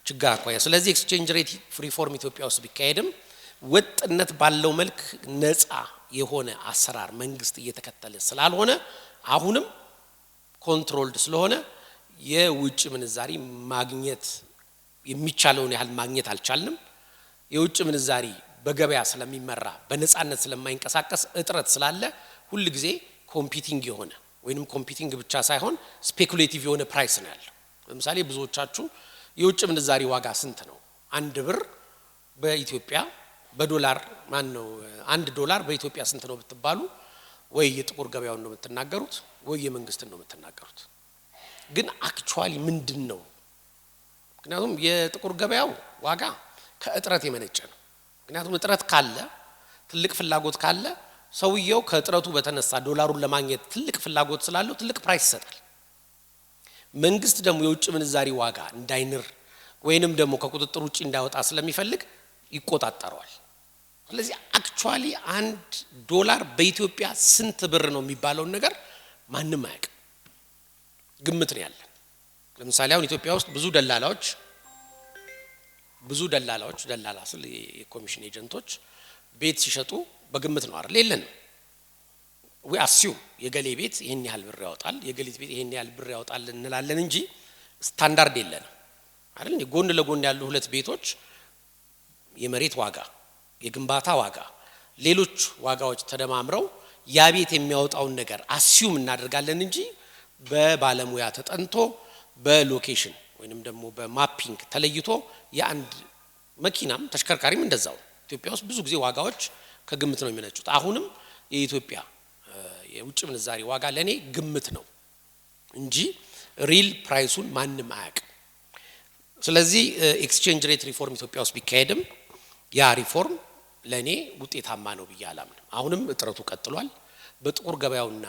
ችግር አኳያ ስለዚህ ኤክስቼንጅ ሬት ሪፎርም ኢትዮጵያ ውስጥ ቢካሄድም ወጥነት ባለው መልክ ነፃ የሆነ አሰራር መንግስት እየተከተለ ስላልሆነ አሁንም ኮንትሮልድ ስለሆነ የውጭ ምንዛሪ ማግኘት የሚቻለውን ያህል ማግኘት አልቻልንም የውጭ ምንዛሪ በገበያ ስለሚመራ በነፃነት ስለማይንቀሳቀስ እጥረት ስላለ ሁሉ ጊዜ ኮምፒቲንግ የሆነ ወይንም ኮምፒቲንግ ብቻ ሳይሆን ስፔኩሌቲቭ የሆነ ፕራይስ ነው ያለው ለምሳሌ ብዙዎቻችሁ የውጭ ምንዛሪ ዋጋ ስንት ነው አንድ ብር በኢትዮጵያ በዶላር ማን ነው አንድ ዶላር በኢትዮጵያ ስንት ነው ብትባሉ ወይ የጥቁር ገበያውን ነው የምትናገሩት ወይ የመንግስትን ነው የምትናገሩት ግን አክቹአሊ ምንድነው ምክንያቱም የጥቁር ገበያው ዋጋ ከእጥረት የመነጨ ነው ምክንያቱም እጥረት ካለ ትልቅ ፍላጎት ካለ ሰውየው ከእጥረቱ በተነሳ ዶላሩን ለማግኘት ትልቅ ፍላጎት ስላለው ትልቅ ፕራይስ ይሰጣል መንግስት ደግሞ የውጭ ምንዛሪ ዋጋ እንዳይንር ወይንም ደግሞ ከቁጥጥር ውጪ እንዳይወጣ ስለሚፈልግ ይቆጣጣራል ስለዚህ አክቹአሊ አንድ ዶላር በኢትዮጵያ ስንት ብር ነው የሚባለው ነገር ማንንም አያውቅም ግምት ነው ያለን ለምሳሌ አሁን ኢትዮጵያ ውስጥ ብዙ ደላላዎች ደላላ ስለ የኮሚሽን ኤጀንቶች ቤት ሲሸጡ በግምት ነው አይደል የለን we assume የገሌ ቤት ይሄን ያህል ብር ያወጣል የገሌ ቤት ይሄን ያህል ብር ያወጣል እንላለን እንጂ ስታንዳርድ የለንም አይደል ጎን ለጎን ያሉ ሁለት ቤቶች የመሬት ዋጋ የግንባታ ዋጋ ሌሎች ዋጋዎች ተደማምረው ያ ቤት የሚያወጣውን ነገር አስዩም እናደርጋለን እንጂ በባለሙያ ተጠንቶ በሎኬሽን ወይንም ደግሞ በማፒንግ ተለይቶ የአንድ መኪናም ተሽከርካሪም እንደዛው ኢትዮጵያ ውስጥ ብዙ ጊዜ ዋጋዎች ከግምት ነው የሚነጩት አሁንም የኢትዮጵያ የውጭ ምንዛሪ ዋጋ ለኔ ግምት ነው እንጂ ሪል ፕራይሱን ማንንም አያውቅም ስለዚህ ኤክስቼንጅ ሬት ሪፎርም ኢትዮጵያ ውስጥ ቢካሄድም ያ ሪፎርም ለኔ ውጤታማ ነው ብዬ አላምንም አሁንም እጥረቱ ቀጥሏል በጥቁር ገበያውና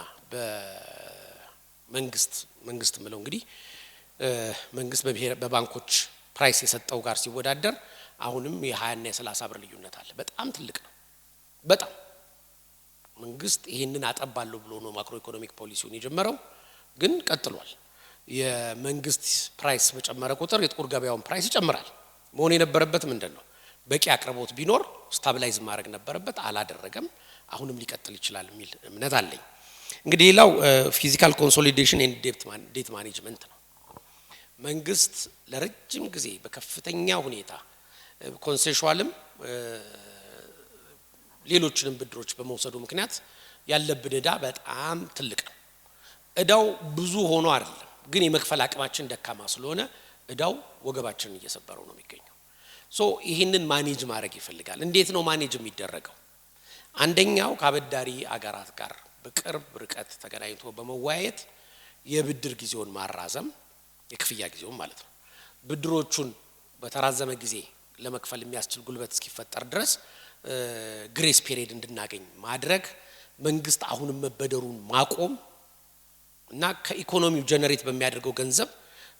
በመንግስት ምለው እንግዲህ መንግስት በባንኮች ፕራይስ የሰጠው ጋር ሲወዳደር አሁንም የ20 እና የ30 ብር ልዩነት አለ በጣም ትልቅ ነው በጣም መንግስት ይሄንን አጠባለው ብሎ ነው ማክሮ ኢኮኖሚክ ፖሊሲውን የጀመረው ግን ቀጥሏል የመንግስት ፕራይስ በጨመረ ቁጥር የጥቁር ገበያውን ፕራይስ ይጨምራል መሆን የነበረበት ምንድነው በቂ አቅርቦት ቢኖር ስታብላይዝ ማድረግ ነበረበት አላደረገም አሁንም ሊቀጥል ይችላል የሚል እምነት አለኝ እንግዲህ ሌላው ፊዚካል ኮንሶሊዴሽን ኤንድ ዴት ማኔጅመንት ነው መንግስት ለረጅም ጊዜ በከፍተኛ ሁኔታ ኮንሴሽዋልም ሌሎችንም ብድሮች በመውሰዱ ምክንያት ያለብን ዕዳ በጣም ትልቅ ነው ዕዳው ብዙ ሆኖ አይደለም ግን የመክፈል አቅማችን ደካማ ስለሆነ ዕዳው ወገባችንን እየሰበረው ነው የሚገኘው ይሄንን ማኔጅ ማድረግ ይፈልጋል እንዴት ነው ማኔጅ የሚደረገው አንደኛው ከአበዳሪ አገራት ጋር በቅርብ ርቀት ተገናኝቶ በመወያየት የብድር ጊዜውን ማራዘም የክፍያ ጊዜውን ማለት ነው ብድሮቹን በተራዘመ ጊዜ ለመክፈል የሚያስችል ጉልበት እስኪፈጠር ድረስ ግሬስ ፔሪድ እንድናገኝ ማድረግ መንግስት አሁንም መበደሩን ማቆም እና ከኢኮኖሚው ጀነሬት በሚያደርገው ገንዘብ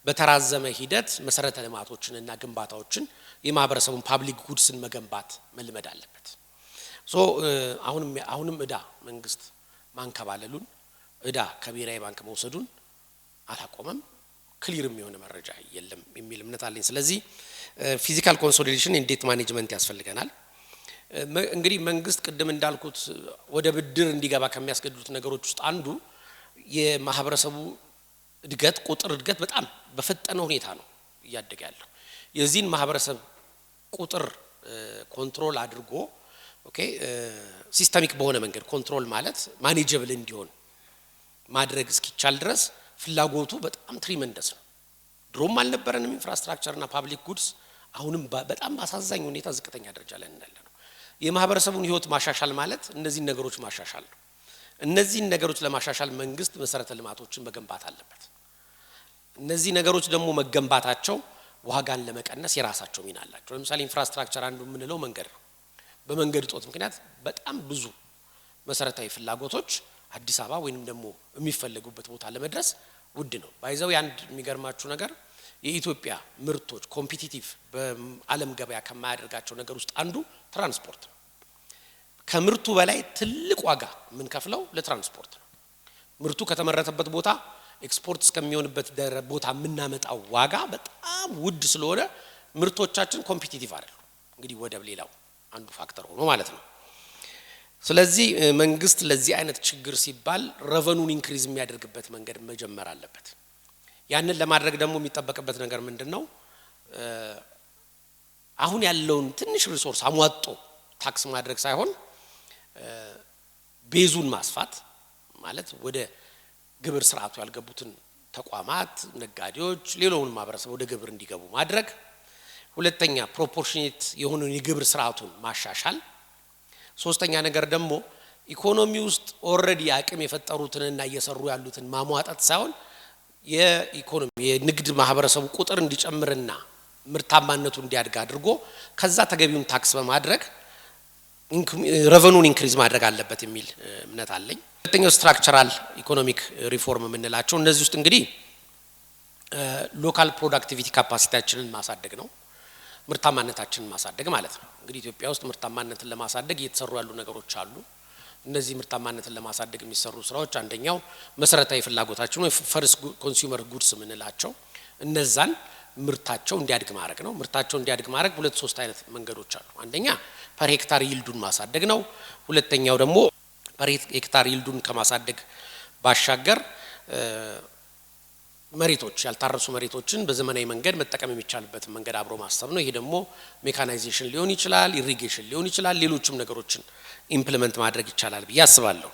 በተራዘመ ሂደት መሰረተ ልማቶችንና ግንባታዎችን የማህበረሰቡን ፓብሊክ ጉድስን መገንባት መልመድ አለበት አሁንም ዕዳ መንግስት ማንከባለሉን ዕዳ ከብሔራዊ ባንክ መውሰዱን አላቆመም ክሊርም የሆነ መረጃ የለም የሚል እምነት አለኝ ስለዚህ ፊዚካል ኮንሶሊዴሽን እንዴት ማኔጅመንት ያስፈልገናል እንግዲህ መንግስት ቅድም እንዳልኩት ወደ ብድር እንዲገባ ከሚያስገድዱት ነገሮች ውስጥ አንዱ የማህበረሰቡ እድገት ቁጥር እድገት በጣም በፈጠነ ሁኔታ ነው እያደገ ያለው የዚህን ማህበረሰብ ቁጥር ኮንትሮል አድርጎ ኦኬ ሲስተሚክ በሆነ መንገድ ኮንትሮል ማለት ማኔጀብል እንዲሆን ማድረግ እስኪቻል ድረስ ፍላጎቱ በጣም ትሪመንደስ ነው። ድሮም አልነበረንም ኢንፍራስትራክቸር እና ፓብሊክ ጉድስ አሁንም በጣም አሳዛኝ ሁኔታ ዝቅተኛ ደረጃ ላይ እንዳለ ነው። የማህበረሰቡን ህይወት ማሻሻል ማለት እነዚህ ነገሮች ማሻሻል ነው። እነዚህ ነገሮች ለማሻሻል መንግስት መሰረተ ልማቶችን መገንባት አለበት። እነዚህ ነገሮች ደግሞ መገንባታቸው ዋጋን ለመቀነስ የራሳቸው ሚና አላቸው። ለምሳሌ ኢንፍራስትራክቸር አንዱ የምንለው መንገድ ነው። በመንገድ ጦት ምክንያት በጣም ብዙ መሰረታዊ ፍላጎቶች አዲስ አበባ ወይንም ደግሞ የሚፈልጉበት ቦታ ለመድረስ ውድ ነው። ባይዘው አንድ የሚገርማችሁ ነገር የኢትዮጵያ ምርቶች ኮምፒቲቲቭ በዓለም ገበያ ከማያደርጋቸው ነገር ውስጥ አንዱ ትራንስፖርት ነው። ከምርቱ በላይ ትልቅ ዋጋ ምን ከፍለው ለትራንስፖርት ነው። ምርቱ ከተመረተበት ቦታ ኤክስፖርት እስከሚሆንበት ቦታ የምናመጣው ዋጋ በጣም ውድ ስለሆነ ምርቶቻችን ኮምፒቲቲቭ አይደሉም። እንግዲህ ወደብ ሌላው አንዱ ፋክተር ሆኖ ማለት ነው። ስለዚህ መንግስት ለዚህ አይነት ችግር ሲባል ረቨኑን ኢንክሪዝ የሚያደርግበት መንገድ መጀመር አለበት። ያንን ለማድረግ ደግሞ የሚጠበቅበት ነገር ምንድነው? አሁን ያለውን ትንሽ ሪሶርስ አሟጦ ታክስ ማድረግ ሳይሆን ቤዙን ማስፋት ማለት ወደ ግብር ስርዓቱ ያልገቡትን ተቋማት፣ ነጋዴዎች፣ ሌላውን ማህበረሰብ ወደ ግብር እንዲገቡ ማድረግ። ሁለተኛ ፕሮፖርሽኔት የሆነውን የግብር ስርዓቱን ማሻሻል። ሶስተኛ ነገር ደግሞ ኢኮኖሚ ውስጥ ኦሬዲ አቅም የፈጠሩትንና እየሰሩ ያሉትን ማሟጣት ሳይሆን የኢኮኖሚ የንግድ ማህበረሰቡ ቁጥር እንዲጨምርና ምርታማነቱ እንዲያድግ አድርጎ ከዛ ተገቢውን ታክስ በማድረግ ረቨኑን ኢንክሪዝ ማድረግ አለበት የሚል እምነት አለኝ። ሁለተኛው ስትራክቸራል ኢኮኖሚክ ሪፎርም የምንላቸው እነዚህ ውስጥ እንግዲህ ሎካል ፕሮዳክቲቪቲ ካፓሲቲያችንን ማሳደግ ነው። ምርታማነታችንን ማሳደግ ማለት ነው። እንግዲህ ኢትዮጵያ ውስጥ ምርታማነትን ለማሳደግ እየተሰሩ ያሉ ነገሮች አሉ። እነዚህ ምርታማነትን ለማሳደግ የሚሰሩ ስራዎች አንደኛው መሰረታዊ ፍላጎታችን ወይ ፈርስት ኮንሱመር ጉድስ የምንላቸው እነዛን ምርታቸው እንዲያድግ ማድረግ ነው። ምርታቸው እንዲያድግ ማድረግ ሁለት ሶስት አይነት መንገዶች አሉ። አንደኛ ፐር ሄክታር ይልዱን ማሳደግ ነው። ሁለተኛው ደግሞ ፐር ሄክታር ይልዱን ከማሳደግ ባሻገር መሬቶች ያልታረሱ መሬቶችን በዘመናዊ መንገድ መጠቀም የሚቻልበት መንገድ አብሮ ማሰብ ነው። ይሄ ደግሞ ሜካናይዜሽን ሊሆን ይችላል፣ ኢሪጌሽን ሊሆን ይችላል፣ ሌሎችም ነገሮችን ኢምፕሊመንት ማድረግ ይቻላል ብዬ አስባለሁ።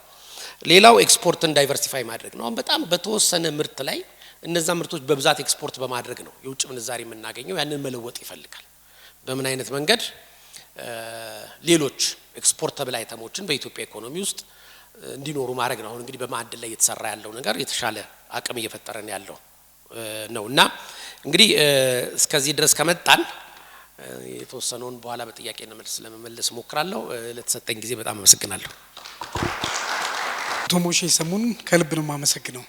ሌላው ኤክስፖርትን ዳይቨርሲፋይ ማድረግ ነው። አሁን በጣም በተወሰነ ምርት ላይ እነዛ ምርቶች በብዛት ኤክስፖርት በማድረግ ነው የውጭ ምንዛሪ የምናገኘው። ያንን መለወጥ ይፈልጋል። በምን አይነት መንገድ ሌሎች ኤክስፖርተብል አይተሞችን በኢትዮጵያ ኢኮኖሚ ውስጥ እንዲኖሩ ማድረግ ነው። አሁን እንግዲህ በማዕድን ላይ የተሰራ ያለው ነገር የተሻለ አቅም እየፈጠረን ያለው ነውና እንግዲህ እስከዚህ ድረስ ከመጣን የተወሰነውን በኋላ በጥያቄና መልስ ለመመለስ ሞክራለሁ። ለተሰጠኝ ጊዜ በጣም አመሰግናለሁ። ቶሞሼ ሰሙን ከልብ ነው የማመሰግነው።